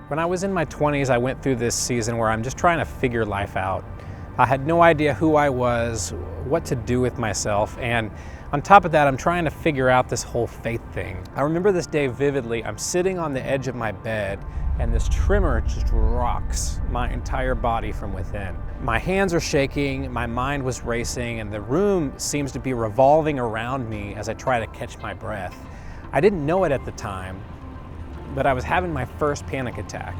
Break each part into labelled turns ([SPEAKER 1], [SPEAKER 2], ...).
[SPEAKER 1] When I was in my 20s, I went through this season where I'm just trying to figure life out. I had no idea who I was, what to do with myself, and on top of that, I'm trying to figure out this whole faith thing. I remember this day vividly. I'm sitting on the edge of my bed, and this tremor just rocks my entire body from within. My hands are shaking, my mind was racing, and the room seems to be revolving around me as I try to catch my breath. I didn't know it at the time, but I was having my first panic attack.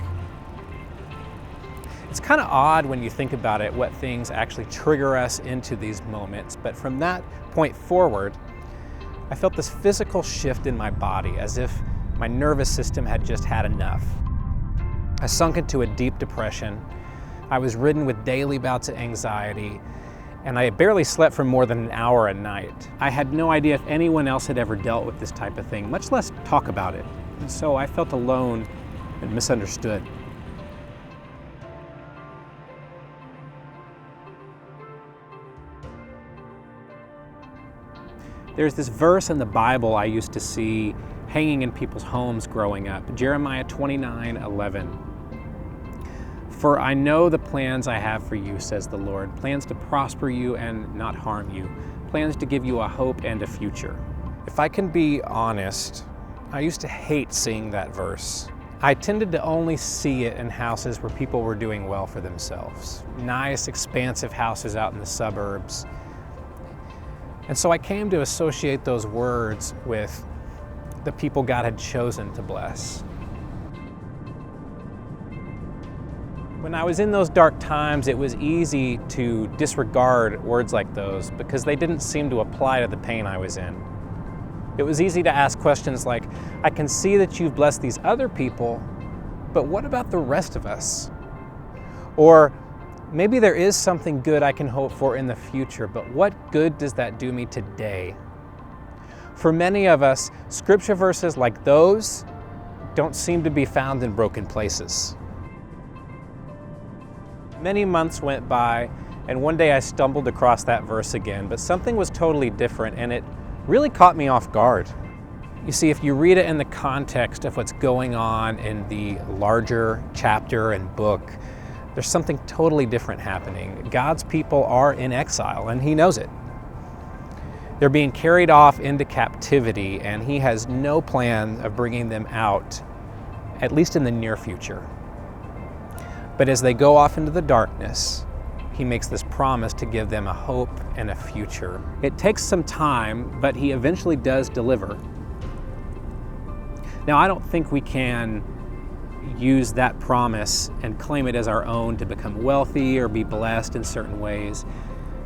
[SPEAKER 1] It's kind of odd when you think about it, what things actually trigger us into these moments, but from that point forward, I felt this physical shift in my body as if my nervous system had just had enough. I sunk into a deep depression. I was ridden with daily bouts of anxiety, and I barely slept for more than an hour a night. I had no idea if anyone else had ever dealt with this type of thing, much less talk about it. And so I felt alone and misunderstood. There's this verse in the Bible I used to see hanging in people's homes growing up, Jeremiah 29:11. "For I know the plans I have for you, says the Lord, plans to prosper you and not harm you, plans to give you a hope and a future." If I can be honest, I used to hate seeing that verse. I tended to only see it in houses where people were doing well for themselves. Nice, expansive houses out in the suburbs. And so I came to associate those words with the people God had chosen to bless. When I was in those dark times, it was easy to disregard words like those because they didn't seem to apply to the pain I was in. It was easy to ask questions like, I can see that you've blessed these other people, but what about the rest of us? Or maybe there is something good I can hope for in the future, but what good does that do me today? For many of us, scripture verses like those don't seem to be found in broken places. Many months went by, and one day I stumbled across that verse again, but something was totally different, and it really caught me off guard. You see, if you read it in the context of what's going on in the larger chapter and book, there's something totally different happening. God's people are in exile, and He knows it. They're being carried off into captivity, and He has no plan of bringing them out, at least in the near future. But as they go off into the darkness, He makes this promise to give them a hope and a future. It takes some time, but He eventually does deliver. Now, I don't think we can use that promise and claim it as our own to become wealthy or be blessed in certain ways,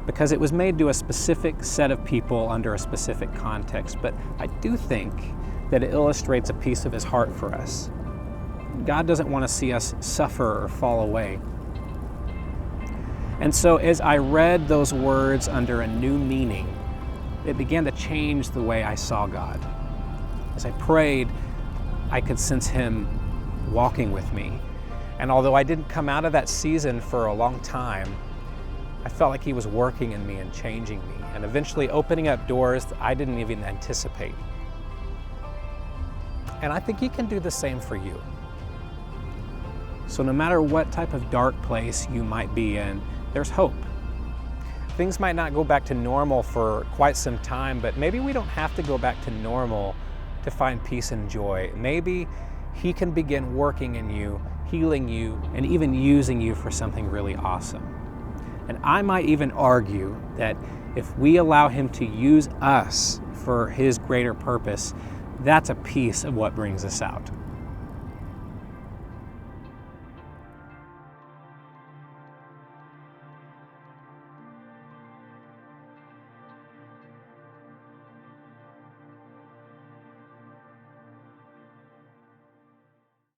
[SPEAKER 1] because it was made to a specific set of people under a specific context. But I do think that it illustrates a piece of His heart for us. God doesn't want to see us suffer or fall away. And so as I read those words under a new meaning, it began to change the way I saw God. As I prayed, I could sense Him walking with me. And although I didn't come out of that season for a long time, I felt like He was working in me and changing me, and eventually opening up doors that I didn't even anticipate. And I think He can do the same for you. So no matter what type of dark place you might be in, there's hope. Things might not go back to normal for quite some time, but maybe we don't have to go back to normal to find peace and joy. Maybe He can begin working in you, healing you, and even using you for something really awesome. And I might even argue that if we allow Him to use us for His greater purpose, that's a piece of what brings us out.